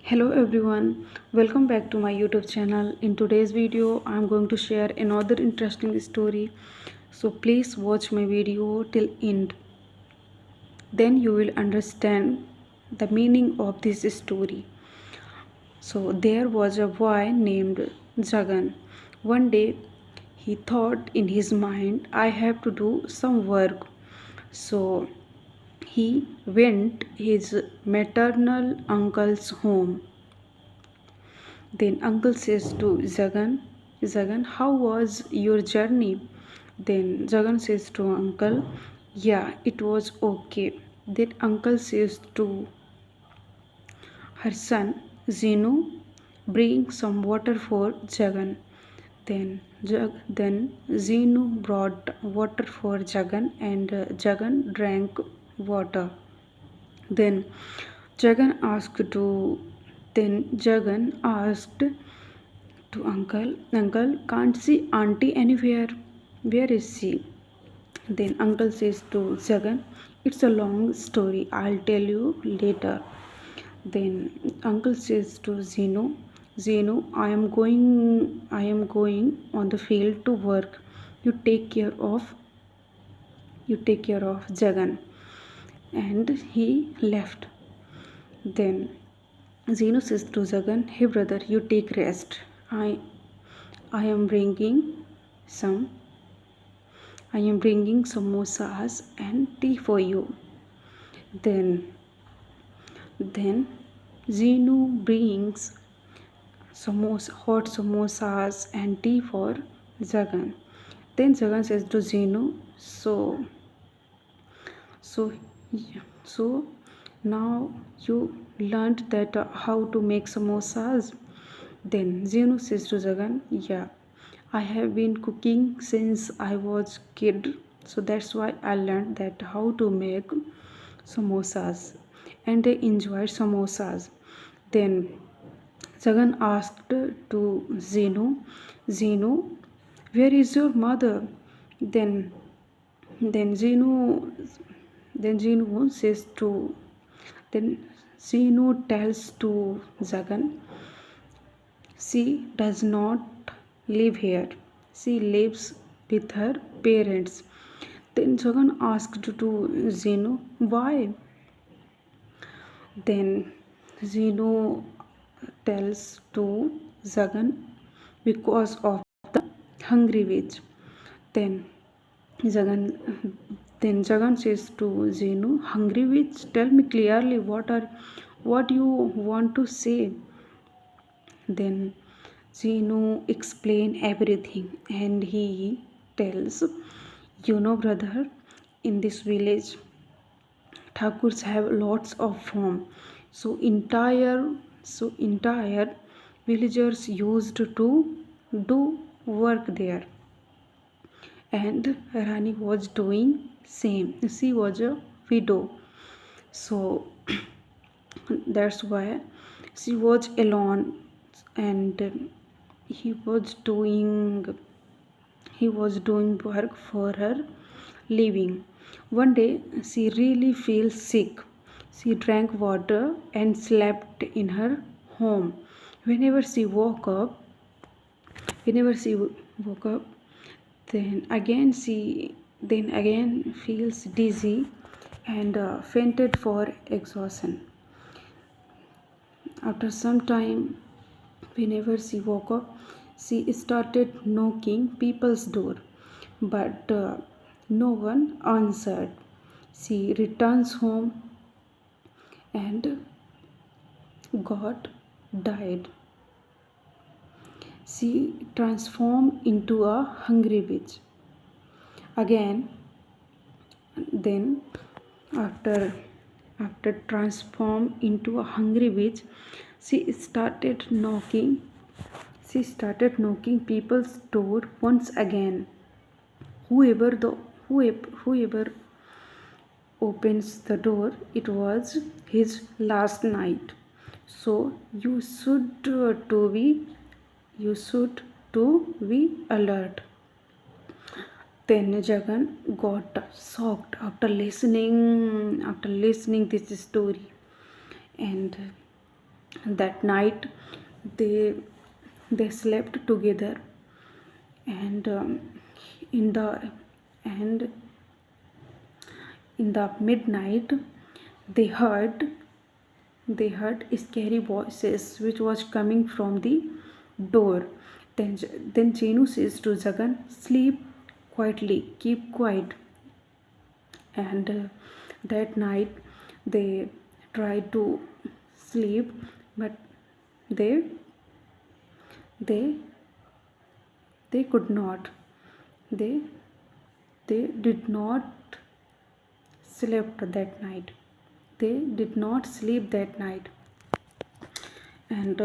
Hello everyone, welcome back to my YouTube channel. In today's video, I'm going to share another interesting story. So please watch my video till end. Then you will understand the meaning of this story. So there was a boy named Jagan. One day he thought in his mind, I have to do some work. So he went his maternal uncle's home. Then uncle says to Jagan, how was your journey? Then Jagan says to uncle, yeah, it was okay. Then uncle says to her son, Zinu, bring some water for Jagan. Then Zinu brought water for Jagan and Jagan drank water. Then Jagan asked to then Jagan asked to uncle, can't see auntie anywhere. Where is she? Then uncle says to Jagan, it's a long story. I'll tell you later. Then uncle says to Zeno, I am going on the field to work. You take care of Jagan. And he left. Then Zeno says to Jagan, hey brother, you take rest. I am bringing some samosas and tea for you. Then Zenu brings hot samosas and tea for Jagan. Then Jagan says to Zenu, so so now you learned that how to make samosas. Then Zenu says to Jagan, yeah, I have been cooking since I was kid, so that's why I learned that how to make samosas, and they enjoyed samosas. Then Jagan asked to Zenu, where is your mother? Then then Zenu then Zenu says to then Zenu tells to Jagan, she does not live here. She lives with her parents. Then Jagan asked to Zeno, why? Then Zeno tells to Jagan, because of the hungry witch. Then Jagan Jagan says to Zeno, hungry witch, tell me clearly what you want to say. Then Zeno explain everything and he tells, brother, in this village Thakurs have lots of farm. So entire villagers used to do work there. And Rani was doing same. She was a widow. So that's why she was alone and he was doing work for her living. One day she really feels sick. She drank water and slept in her home. Whenever she woke up, whenever she woke up, then again feels dizzy and fainted for exhaustion. After some time, whenever she woke up, she started knocking people's door, but no one answered. She returns home and got died. She transformed into a hungry witch. Again, then after transform into a hungry witch, she started knocking people's door once again. Whoever opens the door, it was his last night. So you should to be alert. Then Jagan got shocked after listening this story, and That night they they slept together, and in the and in the midnight they heard they heard scary voices which was coming from the door. Then Chenu says to Jagan, sleep quietly, keep quiet. And that night they tried to sleep, but they they they could not. They they did not slept that night. They did not sleep that night. And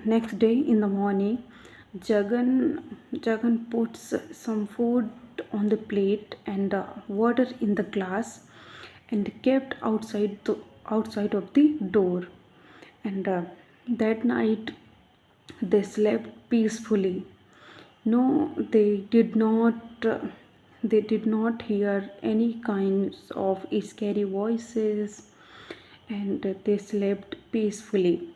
next day in the morning, jagan jagan puts some food on the plate and water in the glass, and kept outside of the door. And that night they slept peacefully. No, they did not hear any kinds of scary voices, and they slept peacefully.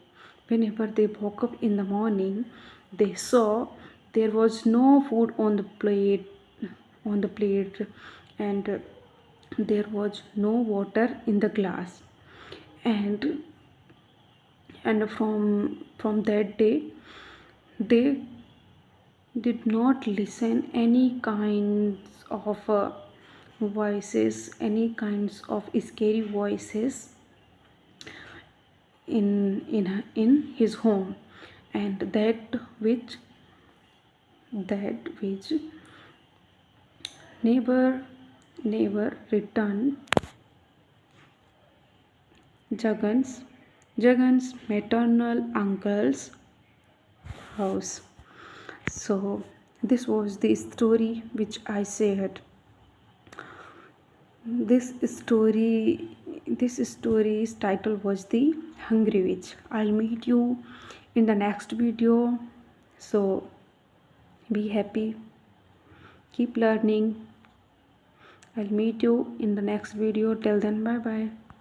Whenever they woke up in the morning, they saw there was no food on the plate, and there was no water in the glass. And and from that day they did not listen any kinds of voices, any kinds of scary voices in his home. And that which never returned Jagan's maternal uncle's house. So this was the story which I shared. This story's title was The Hungry Witch. I'll meet you in the next video. So be happy, keep learning. I'll meet you in the next video. Till then, bye bye.